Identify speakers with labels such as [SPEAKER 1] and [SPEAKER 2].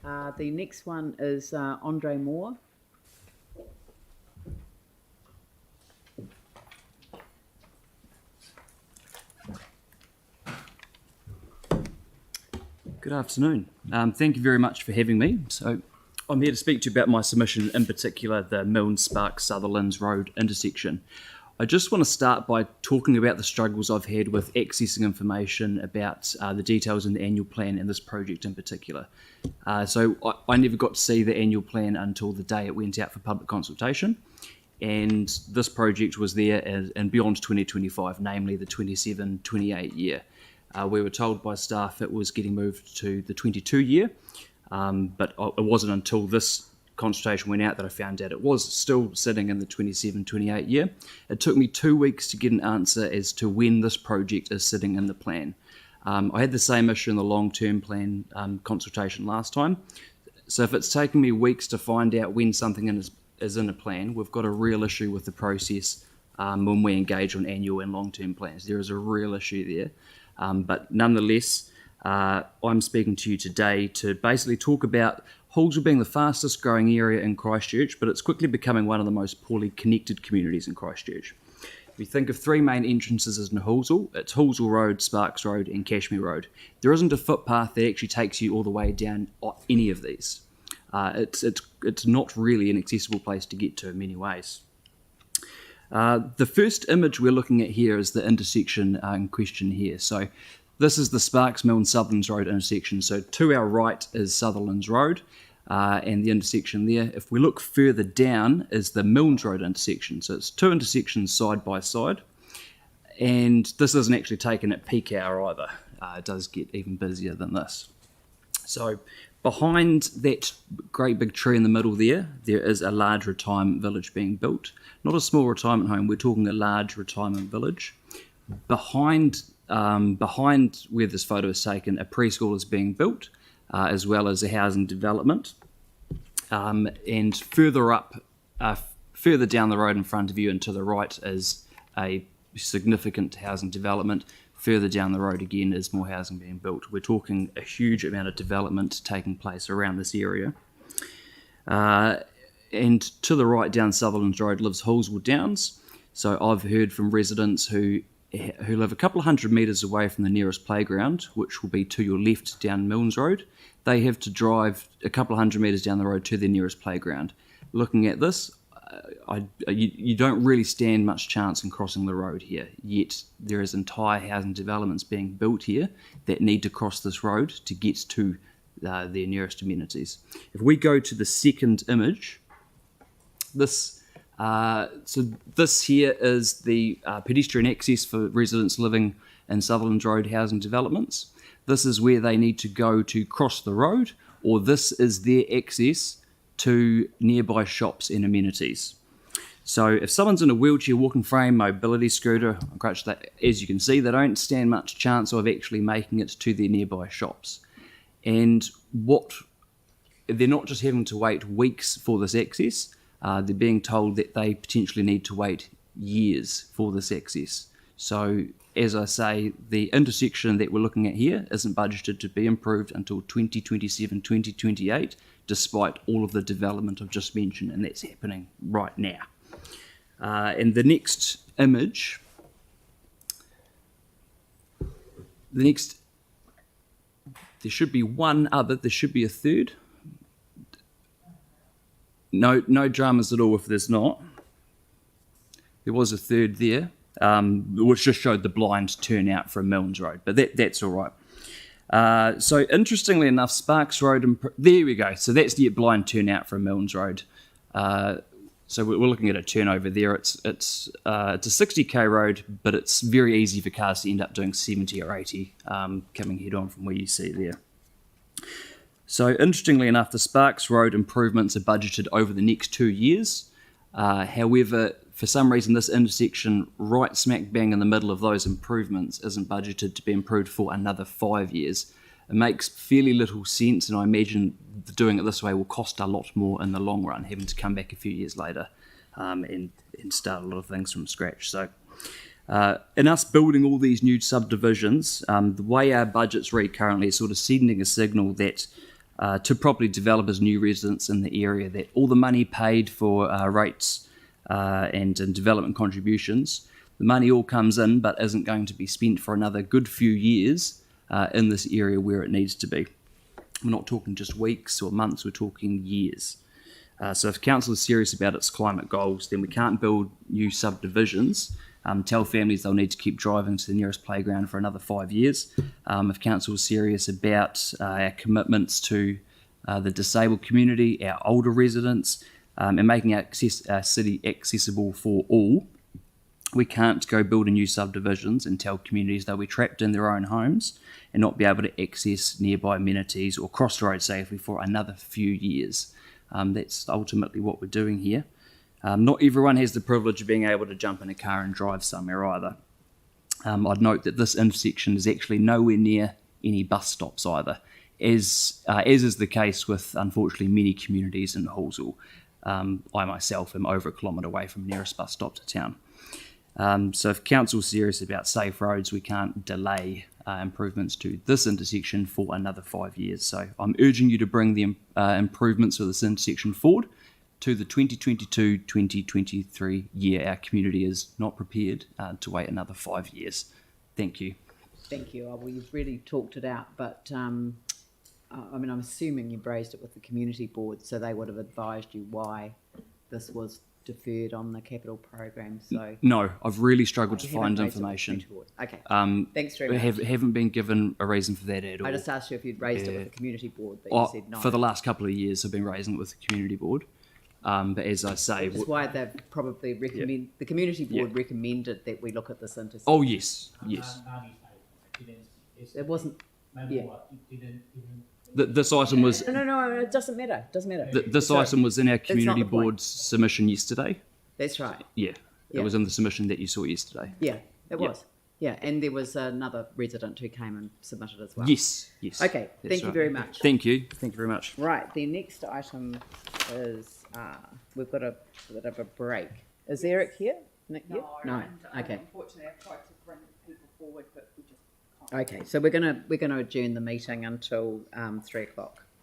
[SPEAKER 1] The next one is Andrei Moore.
[SPEAKER 2] Good afternoon. Thank you very much for having me. So I'm here to speak to you about my submission, in particular the Milne Sparks Sutherlands Road intersection. I just want to start by talking about the struggles I've had with accessing information about the details in the annual plan and this project in particular. So I never got to see the annual plan until the day it went out for public consultation, and this project was there and beyond 2025, namely the 27-28 year. We were told by staff it was getting moved to the 22 year, but it wasn't until this consultation went out that I found out it was still sitting in the 27-28 year. It took me 2 weeks to get an answer as to when this project is sitting in the plan. I had the same issue in the long-term plan consultation last time. So if it's taken me weeks to find out when something is in a plan, we've got a real issue with the process when we engage on annual and long-term plans. There is a real issue there. But nonetheless, I'm speaking to you today to basically talk about Halswell being the fastest growing area in Christchurch, but it's quickly becoming one of the most poorly connected communities in Christchurch. If you think of three main entrances in Halswell, it's Halswell Road, Sparks Road and Cashmere Road. There isn't a footpath that actually takes you all the way down any of these. It's not really an accessible place to get to in many ways. The first image we're looking at here is the intersection in question here. So this is the Sparks Milne Sutherlands Road intersection. So to our right is Sutherlands Road and the intersection there. If we look further down is the Milnes Road intersection. So it's two intersections side by side. And this isn't actually taken at peak hour either. It does get even busier than this. So behind that great big tree in the middle there is a large retirement village being built. Not a small retirement home, we're talking a large retirement village. Behind where this photo is taken, a preschool is being built, as well as a housing development. And further up, further down the road in front of you and to the right is a significant housing development. Further down the road again is more housing being built. We're talking a huge amount of development taking place around this area. And to the right down Sutherlands Road lives Halswell Downs. So I've heard from residents who live a couple of 100 metres away from the nearest playground, which will be to your left down Milnes Road. They have to drive a couple of 100 metres down the road to their nearest playground. Looking at this, you don't really stand much chance in crossing the road here, yet there is entire housing developments being built here that need to cross this road to get to their nearest amenities. If we go to the second image, this here is the pedestrian access for residents living in Sutherlands Road housing developments. This is where they need to go to cross the road, or this is their access to nearby shops and amenities. So if someone's in a wheelchair, walking frame, mobility scooter, crutch, as you can see, they don't stand much chance of actually making it to their nearby shops. And they're not just having to wait weeks for this access, they're being told that they potentially need to wait years for this access. So as I say, the intersection that we're looking at here isn't budgeted to be improved until 2027, 2028, despite all of the development I've just mentioned, and that's happening right now. And the next image, there should be one other, there should be a third. No dramas at all if there's not. There was a third there, which just showed the blind turnout from Milnes Road, but that's all right. So interestingly enough, Sparks Road, there we go. So that's the blind turnout from Milnes Road. So we're looking at a turnover there. It's a 60k road, but it's very easy for cars to end up doing 70 or 80 coming head on from where you see there. So interestingly enough, the Sparks Road improvements are budgeted over the next 2 years. However, for some reason, this intersection right smack bang in the middle of those improvements isn't budgeted to be improved for another 5 years. It makes fairly little sense, and I imagine doing it this way will cost a lot more in the long run, having to come back a few years later and start a lot of things from scratch. So in us building all these new subdivisions, the way our budgets read currently is sort of sending a signal that to property developers, new residents in the area, that all the money paid for rates and development contributions, the money all comes in but isn't going to be spent for another good few years in this area where it needs to be. We're not talking just weeks or months, we're talking years. So if council is serious about its climate goals, then we can't build new subdivisions, tell families they'll need to keep driving to the nearest playground for another 5 years. If council is serious about our commitments to the disabled community, our older residents, and making our city accessible for all, we can't go building new subdivisions and tell communities they'll be trapped in their own homes and not be able to access nearby amenities or cross the road safely for another few years. That's ultimately what we're doing here. Not everyone has the privilege of being able to jump in a car and drive somewhere either. I'd note that this intersection is actually nowhere near any bus stops either, as is the case with, unfortunately, many communities in Halsall. I myself am over a kilometre away from the nearest bus stop to town. So if council's serious about safe roads, we can't delay improvements to this intersection for another 5 years. So I'm urging you to bring the improvements of this intersection forward to the 2022-2023 year. Our community is not prepared to wait another 5 years. Thank you.
[SPEAKER 1] Thank you. Well, you've really talked it out, but I'm assuming you've raised it with the community board, so they would have advised you why this was deferred on the capital program. So
[SPEAKER 2] no, I've really struggled to
[SPEAKER 1] you
[SPEAKER 2] find
[SPEAKER 1] haven't raised it with the
[SPEAKER 2] information.
[SPEAKER 1] community board. Okay. Thanks very
[SPEAKER 2] We
[SPEAKER 1] much.
[SPEAKER 2] haven't been given a reason for that at all.
[SPEAKER 1] I just asked you if you'd raised it with the community board, but you said no.
[SPEAKER 2] For the last couple of years, I've been raising it with the community board. But as I say,
[SPEAKER 1] which is why they've probably recommended, the community board recommended that we look at this intersection.
[SPEAKER 2] oh yes.
[SPEAKER 1] It wasn't. Yeah.
[SPEAKER 2] This item was
[SPEAKER 1] No, it doesn't matter. It doesn't matter.
[SPEAKER 2] this
[SPEAKER 1] Sorry.
[SPEAKER 2] item was in our community
[SPEAKER 1] the point.
[SPEAKER 2] board's submission yesterday.
[SPEAKER 1] That's right.
[SPEAKER 2] Yeah, it was in the submission that you saw yesterday.
[SPEAKER 1] Yeah, it was. Yeah, and there was another resident who came and submitted as well.
[SPEAKER 2] Yes.
[SPEAKER 1] Okay,
[SPEAKER 2] That's
[SPEAKER 1] thank you
[SPEAKER 2] right.
[SPEAKER 1] very much.
[SPEAKER 2] Thank you very much.
[SPEAKER 1] Right, the next item is we've got a bit of a break. Is Eric here? Nick here? No. Okay.
[SPEAKER 3] Unfortunately, I've tried to bring people forward, but we just can't.
[SPEAKER 1] Okay, so we're gonna adjourn the meeting until 3 o'clock.